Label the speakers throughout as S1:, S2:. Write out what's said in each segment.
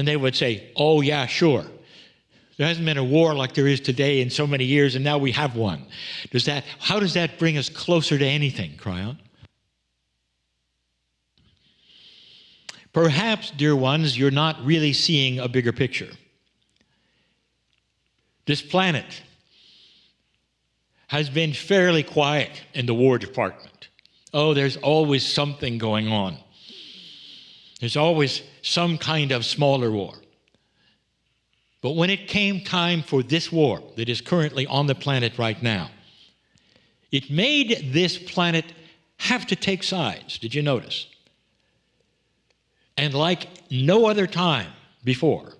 S1: And they would say, oh, yeah, sure. There hasn't been a war like there is today in so many years, and now we have one. How does that bring us closer to anything, Kryon? Perhaps, dear ones, you're not really seeing a bigger picture. This planet has been fairly quiet in the War Department. Oh, there's always something going on. There's always some kind of smaller war. But when it came time for this war that is currently on the planet right now, it made this planet have to take sides. Did you notice? And like no other time before,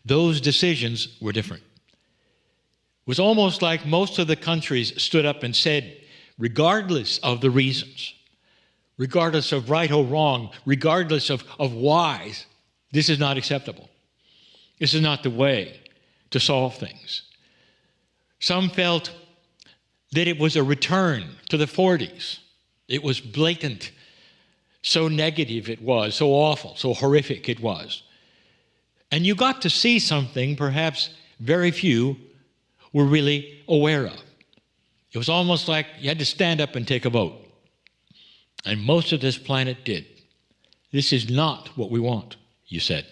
S1: those decisions were different. It was almost like most of the countries stood up and said, regardless of the reasons, regardless of right or wrong, regardless of why, this is not acceptable. This is not the way to solve things. Some felt that it was a return to the 40s. It was blatant. So negative it was, so awful, so horrific it was. And you got to see something perhaps very few were really aware of. It was almost like you had to stand up and take a vote. And most of this planet did. This is not what we want, you said.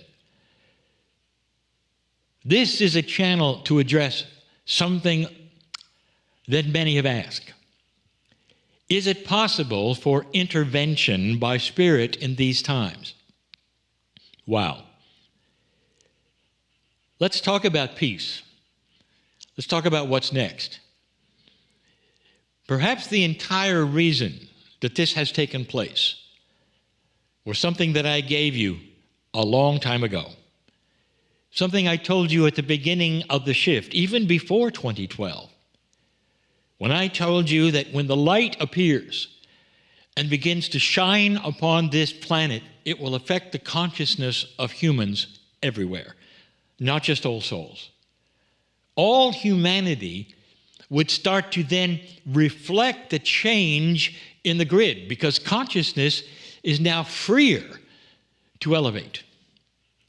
S1: This is a channel to address something that many have asked. Is it possible for intervention by Spirit in these times? Wow. Let's talk about peace. Let's talk about what's next. Perhaps the entire reason that this has taken place was something that I gave you a long time ago. Something I told you at the beginning of the shift, even before 2012. When I told you that when the light appears and begins to shine upon this planet, it will affect the consciousness of humans everywhere, not just old souls. All humanity would start to then reflect the change in the grid because consciousness is now freer to elevate.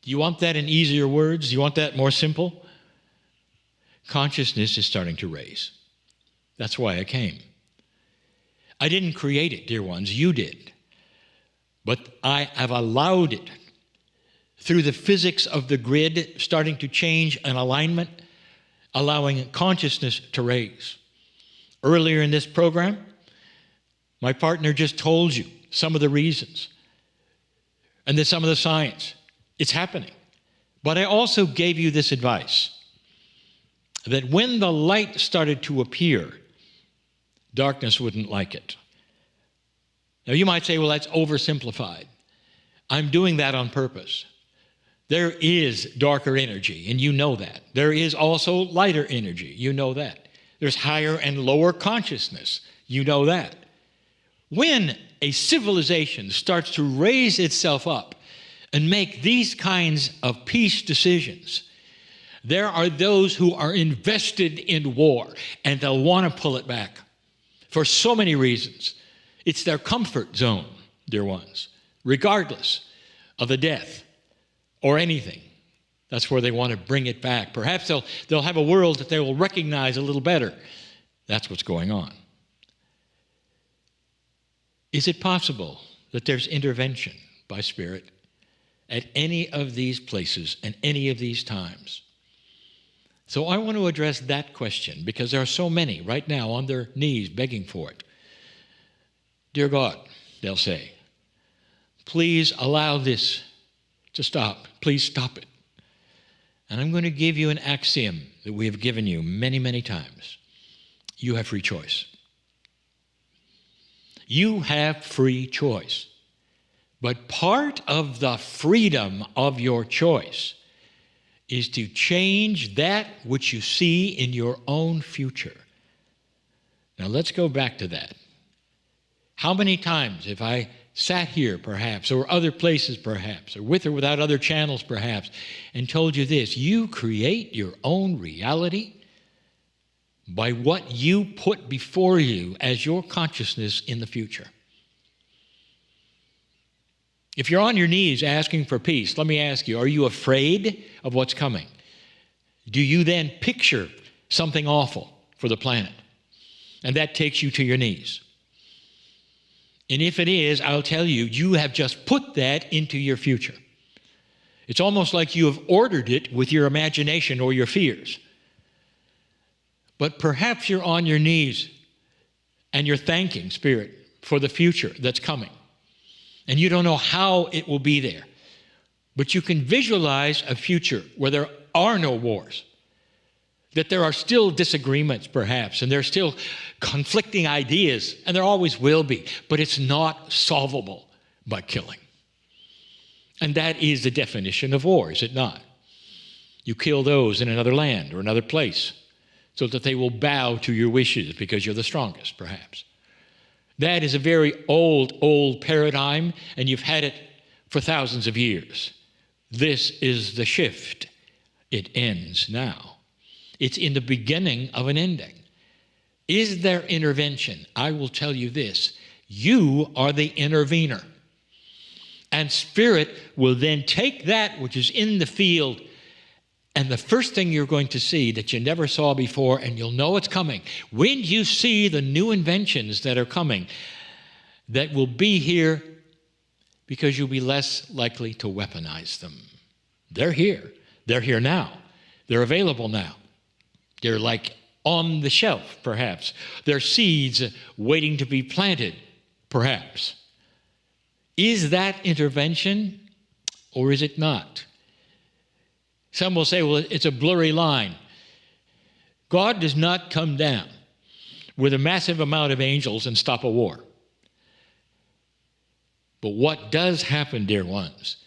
S1: Do you want that in easier words? Do you want that more simple? Consciousness is starting to raise. That's why I came. I didn't create it, dear ones, you did. But I have allowed it through the physics of the grid starting to change an alignment, allowing consciousness to raise. Earlier in this program, my partner just told you some of the reasons and then some of the science. It's happening. But I also gave you this advice, that when the light started to appear, darkness wouldn't like it. Now you might say, well, that's oversimplified. I'm doing that on purpose. There is darker energy, and you know that. There is also lighter energy, you know that. There's higher and lower consciousness, you know that. When a civilization starts to raise itself up and make these kinds of peace decisions, there are those who are invested in war, and they'll want to pull it back for so many reasons. It's their comfort zone, dear ones, regardless of the death or anything. That's where they want to bring it back. Perhaps they'll have a world that they will recognize a little better. That's what's going on. Is it possible that there's intervention by Spirit at any of these places and any of these times? So I want to address that question because there are so many right now on their knees begging for it. Dear God, they'll say, please allow this to stop. Please stop it. And I'm going to give you an axiom that we have given you many, many times. You have free choice. You have free choice. But part of the freedom of your choice is to change that which you see in your own future. Now let's go back to that. How many times have I sat here perhaps, or other places perhaps, or with or without other channels perhaps, and told you this: you create your own reality by what you put before you as your consciousness in the future. If you're on your knees asking for peace, let me ask you, are you afraid of what's coming? Do you then picture something awful for the planet? And that takes you to your knees. And if it is, I'll tell you, you have just put that into your future. It's almost like you have ordered it with your imagination or your fears. But perhaps you're on your knees and you're thanking Spirit for the future that's coming. And you don't know how it will be there. But you can visualize a future where there are no wars, that there are still disagreements perhaps, and there are still conflicting ideas, and there always will be, but it's not solvable by killing. And that is the definition of war, is it not? You kill those in another land or another place so that they will bow to your wishes because you're the strongest, perhaps. That is a very old paradigm, and you've had it for thousands of years. This is the shift. It ends now. It's in the beginning of an ending. Is there intervention? I will tell you this. You are the intervener. And Spirit will then take that which is in the field, and the first thing you're going to see that you never saw before, and you'll know it's coming, when you see the new inventions that are coming, that will be here because you'll be less likely to weaponize them. They're here. They're here now. They're available now. They're like on the shelf, perhaps. They're seeds waiting to be planted, perhaps. Is that intervention or is it not? Some will say, well, it's a blurry line. God does not come down with a massive amount of angels and stop a war. But what does happen, dear ones,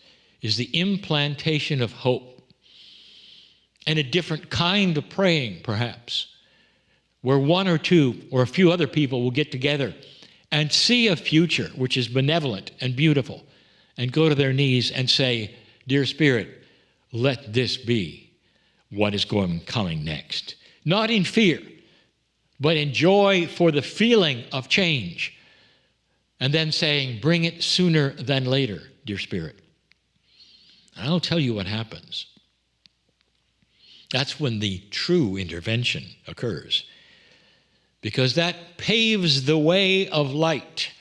S1: is the implantation of hope and a different kind of praying, perhaps, where one or two or a few other people will get together and see a future which is benevolent and beautiful and go to their knees and say, Dear Spirit, let this be what is coming next. Not in fear, but in joy for the feeling of change. And then saying, bring it sooner than later, dear Spirit. And I'll tell you what happens. That's when the true intervention occurs. Because that paves the way of light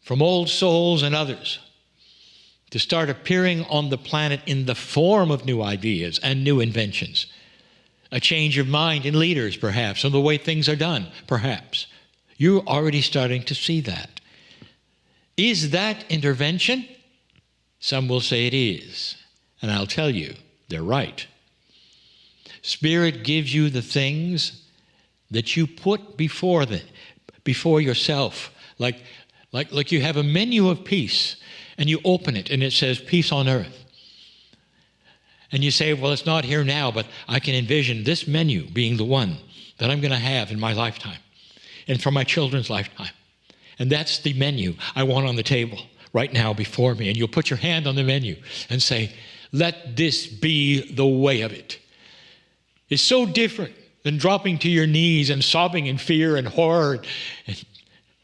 S1: from old souls and others to start appearing on the planet in the form of new ideas and new inventions. A change of mind in leaders, perhaps, or the way things are done, perhaps. You're already starting to see that. Is that intervention? Some will say it is. And I'll tell you, they're right. Spirit gives you the things that you put before yourself. Like you have a menu of peace, and you open it, and it says, peace on earth. And you say, well, it's not here now, but I can envision this menu being the one that I'm going to have in my lifetime and for my children's lifetime. And that's the menu I want on the table right now before me. And you'll put your hand on the menu and say, let this be the way of it. It's so different than dropping to your knees and sobbing in fear and horror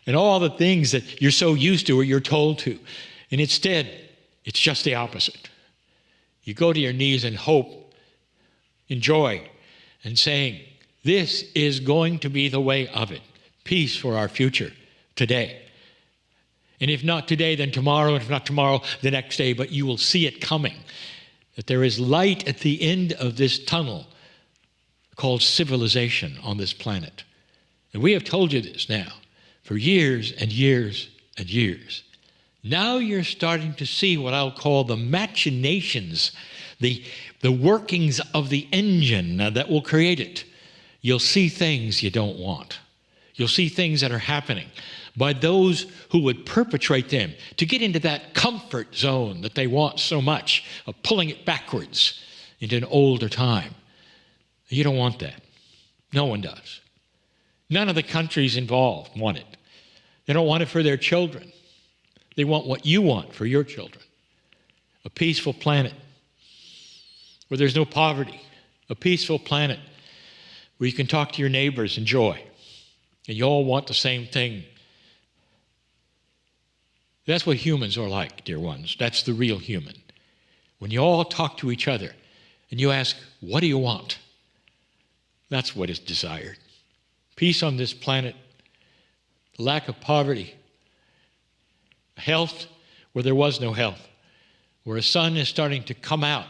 S1: and all the things that you're so used to or you're told to. And instead, it's just the opposite. You go to your knees in hope, in joy, and saying, this is going to be the way of it. Peace for our future today. And if not today, then tomorrow, and if not tomorrow, the next day, but you will see it coming. That there is light at the end of this tunnel called civilization on this planet. And we have told you this now for years and years and years. Now you're starting to see what I'll call the machinations, the workings of the engine that will create it. You'll see things you don't want. You'll see things that are happening by those who would perpetrate them to get into that comfort zone that they want so much, of pulling it backwards into an older time. You don't want that. No one does. None of the countries involved want it. They don't want it for their children. They want what you want for your children. A peaceful planet where there's no poverty. A peaceful planet where you can talk to your neighbors in joy. And you all want the same thing. That's what humans are like, dear ones. That's the real human. When you all talk to each other and you ask, what do you want? That's what is desired. Peace on this planet, lack of poverty, health where there was no health, where a sun is starting to come out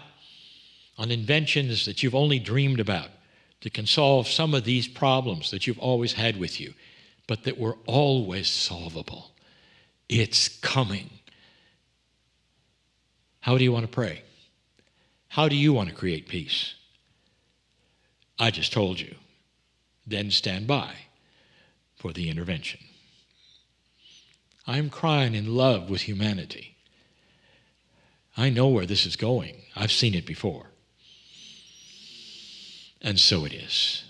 S1: on inventions that you've only dreamed about that can solve some of these problems that you've always had with you, but that were always solvable. It's coming. How do you want to pray? How do you want to create peace? I just told you. Then stand by for the intervention. I am crying in love with humanity. I know where this is going. I've seen it before. And so it is.